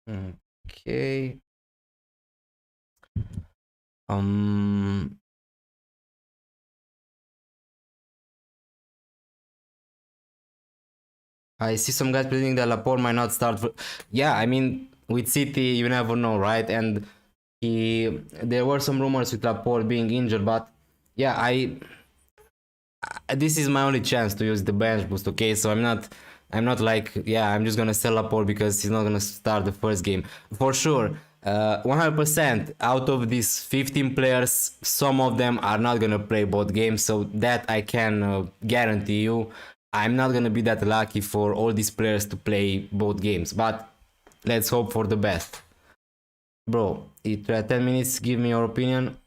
Okay. I see some guys predicting that Laporte might not start for... Yeah, I mean, with City, you never know, right? And there were some rumors with Laporte being injured, but yeah, this is my only chance to use the bench boost, okay? So I'm not like, yeah, I'm just gonna sell Laporte because he's not gonna start the first game. For sure, 100% out of these 15 players, some of them are not gonna play both games, so that I can guarantee you. I'm not gonna be that lucky for all these players to play both games, but let's hope for the best. Bro, 10 minutes, give me your opinion.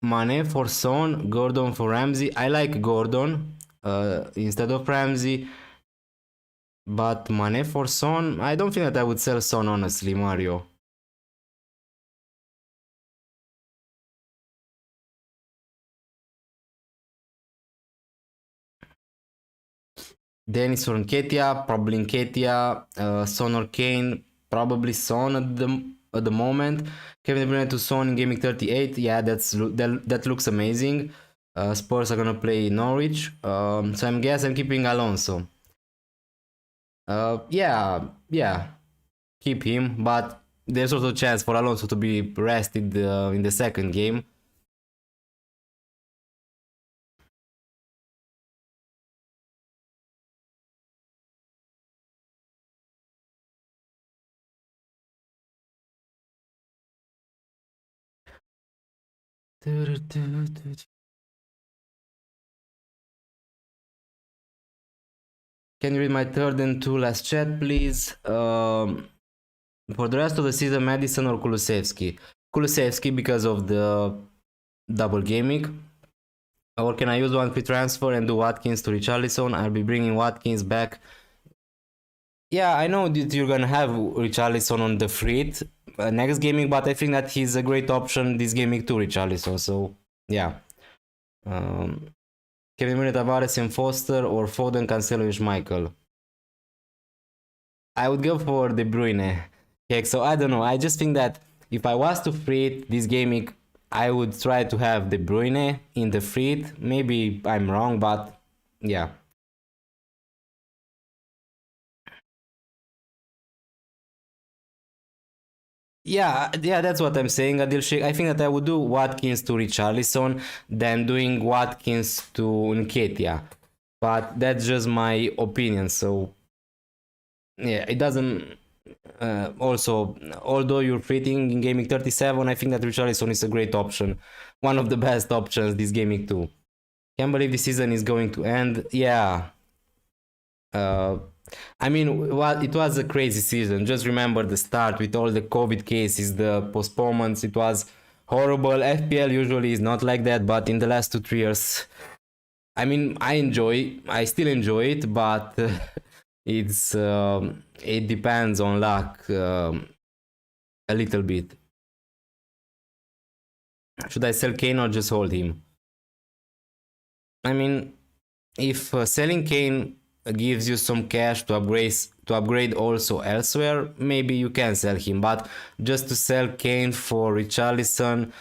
Mane for Son, Gordon for Ramsey. I like Gordon instead of Ramsey. But Mane for Son, I don't think that I would sell Son, honestly, Mario. Denis or Nketiah, probably Nketiah. Son or Kane, probably Son at the moment. Kevin De Bruyne to Son in Gameweek 38. Yeah, that looks amazing. Spurs are gonna play Norwich. So I'm keeping Alonso. Yeah, keep him, but there's also a chance for Alonso to be rested in the second game. Can you read my third and two last chat, please? For the rest of the season, Madison or Kulusevski? Kulusevski because of the double gaming. Or can I use one free transfer and do Watkins to Richarlison? I'll be bringing Watkins back. Yeah, I know that you're gonna have Richarlison on the free next gaming, but I think that he's a great option this gaming too, Richarlison. So yeah. Kevin Murray, Tavares and Foster or Foden, Cancelo and Schmeichel? I would go for De Bruyne. Yeah, so I don't know. I just think that if I was to free this gaming, I would try to have De Bruyne in the free. Maybe I'm wrong, but yeah. Yeah, that's what I'm saying, Adil Sheikh. I think that I would do Watkins to Richarlison, then doing Watkins to Nketiah. But that's just my opinion, so yeah, it doesn't... also, although you're fitting in Gaming 37, I think that Richarlison is a great option. One of the best options this Gaming 2. Can't believe this season is going to end. Yeah. I mean, well, it was a crazy season. Just remember the start with all the COVID cases, the postponements. It was horrible. FPL usually is not like that, but in the last 2-3 years, I mean, I still enjoy it, but it depends on luck a little bit. Should I sell Kane or just hold him? I mean, if selling Kane gives you some cash to upgrade also elsewhere, maybe you can sell him. But just to sell Kane for Richarlison,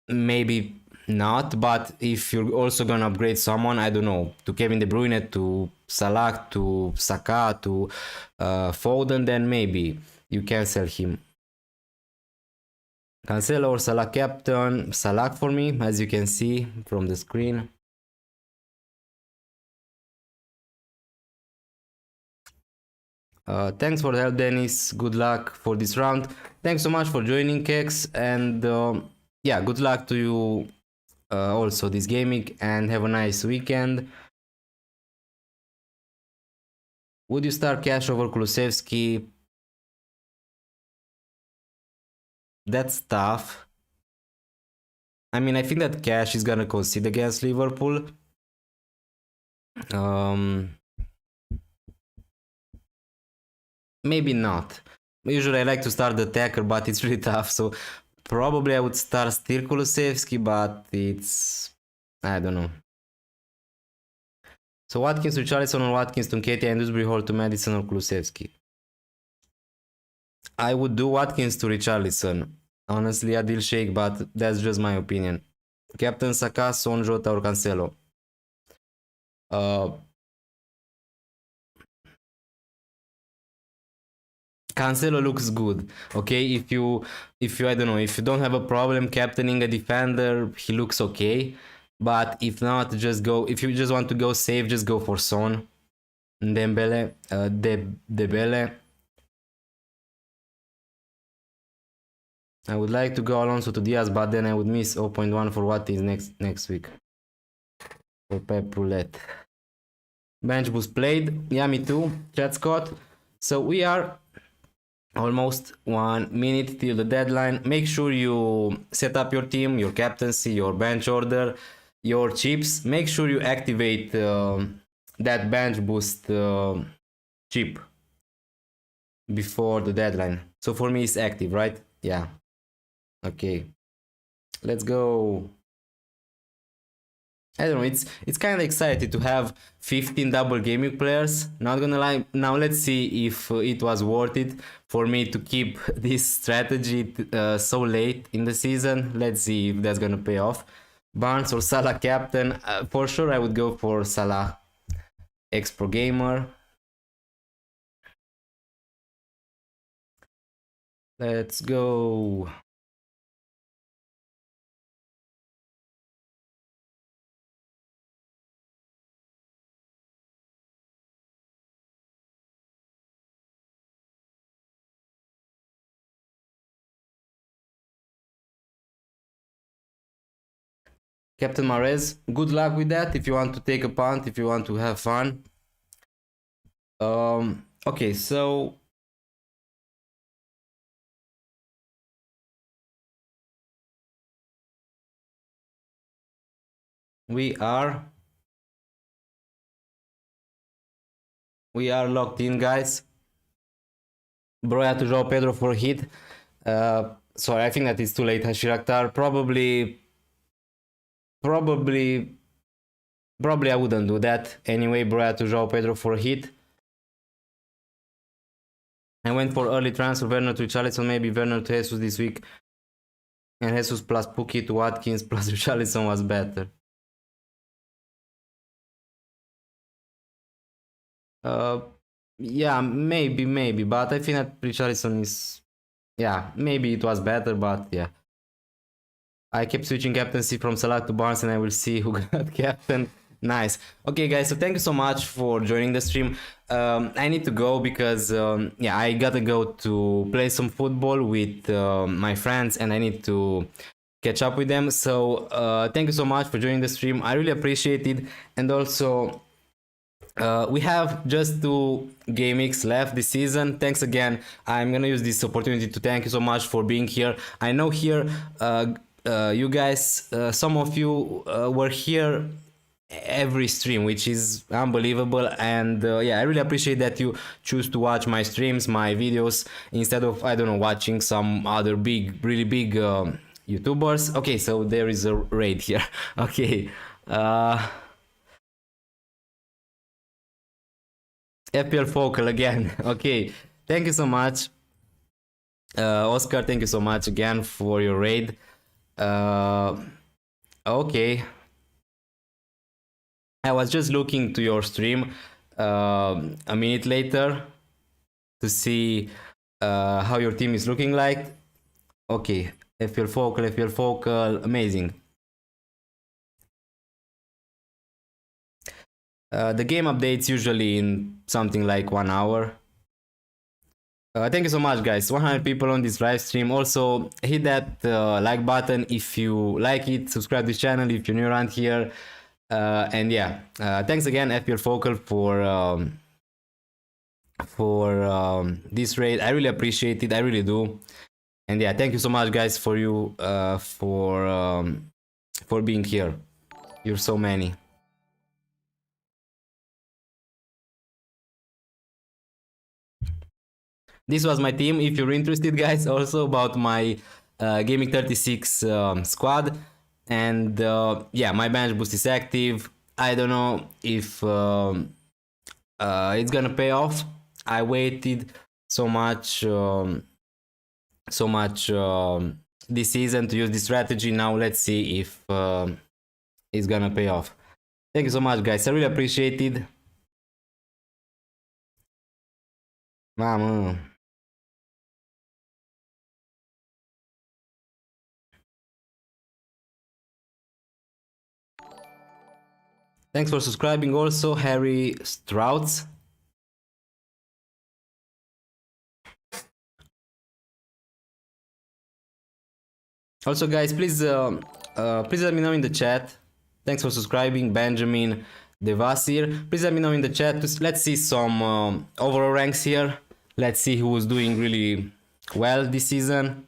maybe not, but if you're also gonna upgrade someone, I don't know, to Kevin De Bruyne, to Salah, to Saka, to Foden, then maybe you can sell him. Cancelo or Salah captain, Salah for me, as you can see from the screen. Thanks for the help, Dennis. Good luck for this round. Thanks so much for joining, Kex, and yeah, good luck to you also this gaming, and have a nice weekend. Would you start Cash over Kulusevski? That's tough. I mean, I think that Cash is gonna concede against Liverpool. Maybe not. Usually I like to start the attacker, but it's really tough. So probably I would start still Kulusevski, but it's... I don't know. So Watkins to Richarlison or Watkins to Nketiah and Dewsbury Hall to Madison or Kulusevski? I would do Watkins to Richarlison. Honestly, Adil Sheikh, but that's just my opinion. Captain Saka, Son, Jota or Cancelo? Cancelo looks good. Okay, if you I don't know, if you don't have a problem captaining a defender, he looks okay. But if not, just go. If you just want to go safe, just go for Son, Dembele, Debele. I would like to go Alonso to Diaz, but then I would miss 0.1 for what is next week. For Pep Roulette. Bench boost played. Yeah, me too. Chat Scott. So we are almost 1 minute till the deadline. Make sure you set up your team, your captaincy, your bench order, your chips. Make sure you activate that bench boost chip before the deadline. So for me it's active, right? Yeah. Okay. Let's go. I don't know, it's kind of exciting to have 15 double gaming players. Not gonna lie. Now let's see if it was worth it for me to keep this strategy so late in the season. Let's see if that's gonna pay off. Barnes or Salah captain? For sure I would go for Salah. X-Pro Gamer. Let's go. Captain Mahrez, good luck with that if you want to take a punt, if you want to have fun. Okay, so we are locked in, guys. Broya to João Pedro for hit. Sorry, I think that it's too late. Shiraktar, probably I wouldn't do that. Anyway, Broya to João Pedro for hit. I went for early transfer, Werner to Richarlison, maybe Werner to Jesus this week. And Jesus plus Pukki to Watkins plus Richarlison was better. Yeah, maybe, but I think that Richarlison is... Yeah, maybe it was better, but yeah. I kept switching captaincy from Salah to Barnes and I will see who got captain. Nice. Okay, guys, so thank you so much for joining the stream. I need to go because, yeah, I gotta go to play some football with my friends and I need to catch up with them. So thank you so much for joining the stream. I really appreciate it. And also... we have just 2 game weeks left this season. Thanks again. I'm gonna use this opportunity to thank you so much for being here. I know here you guys, some of you were here every stream, which is unbelievable, and yeah, I really appreciate that you choose to watch my streams, my videos, instead of, I don't know, watching some other really big YouTubers. Okay, so there is a raid here. Okay. FPL Focal again. Okay, thank you so much. Oscar, thank you so much again for your raid. Okay. I was just looking to your stream a minute later to see how your team is looking like. Okay, FPL Focal, amazing. The game updates usually in something like 1 hour. Thank you so much, guys. 100 people on this live stream. Also, hit that like button if you like it. Subscribe to this channel if you're new around here. And yeah, thanks again, FPL Focal, for this raid. I really appreciate it. I really do. And yeah, thank you so much, guys, for you for being here. You're so many. This was my team. If you're interested, guys, also about my Gaming 36 squad. And yeah, my bench boost is active. I don't know if it's gonna pay off. I waited so much this season to use this strategy. Now let's see if it's gonna pay off. Thank you so much, guys. I really appreciate it. Vamos. Thanks for subscribing also, Harry Strouts. Also, guys, please let me know in the chat. Thanks for subscribing, Benjamin Devasir. Please let me know in the chat. Let's see some overall ranks here. Let's see who's doing really well this season.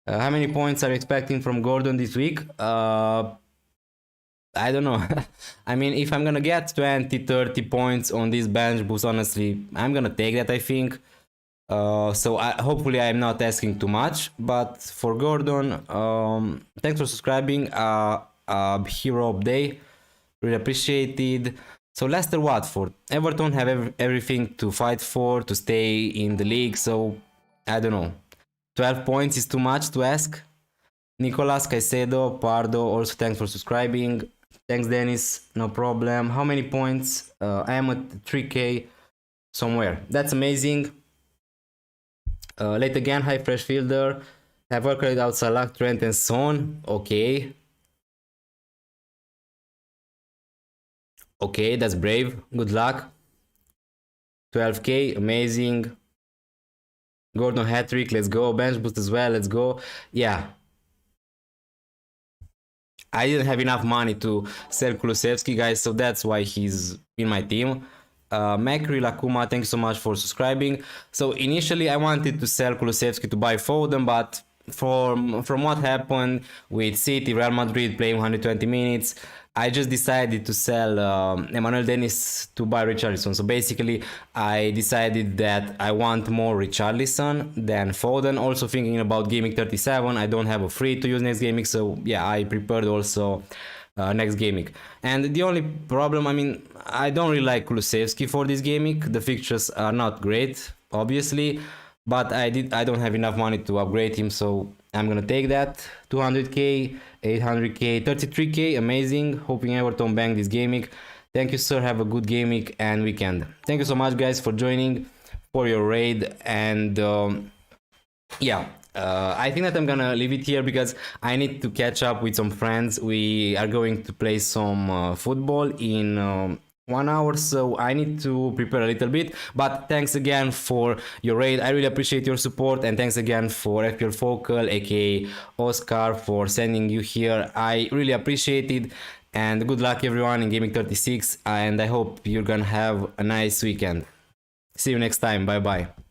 How many points are you expecting from Gordon this week? I don't know. I mean, if I'm gonna get 20-30 points on this bench boost, honestly, I'm gonna take that, I think. So hopefully I'm not asking too much. But for Gordon, thanks for subscribing. Hero of day, really appreciated. So Leicester, Watford, Everton have everything to fight for to stay in the league. So I don't know. 12 points is too much to ask. Nicolas, Caicedo, Pardo, also thanks for subscribing. Thanks, Dennis, no problem. How many points? I am at 3k somewhere. That's amazing. Late again, high fresh fielder. Have worked out Salah, Trent, and Son. Okay. Okay, that's brave. Good luck. 12k, amazing. Gordon hat-trick, let's go. Bench boost as well, let's go. Yeah. I didn't have enough money to sell Kulusevski, guys, so that's why he's in my team. Macri Lakuma, thank you so much for subscribing. So initially I wanted to sell Kulusevski to buy Foden, but from what happened with City, Real Madrid playing 120 minutes, I just decided to sell Emmanuel Dennis to buy Richarlison. So basically I decided that I want more Richarlison than Foden. Also thinking about Gaming 37, I don't have a free to use next Gaming, so yeah, I prepared also next Gaming. And the only problem, I mean, I don't really like Kulusevski for this Gaming. The fixtures are not great, obviously, but I don't have enough money to upgrade him, so I'm gonna take that. 200k, 800k, 33k, amazing. Hoping Everton bang this Gaming. Thank you, sir. Have a good Gaming and weekend. Thank you so much, guys, for joining, for your raid, and yeah. I think that I'm gonna leave it here because I need to catch up with some friends. We are going to play some football in 1 hour, so I need to prepare a little bit. But thanks again for your raid. I really appreciate your support, and thanks again for FPL Focal, aka Oscar, for sending you here. I really appreciate it, and good luck everyone in Gaming 36, and I hope you're gonna have a nice weekend. See you next time. Bye bye.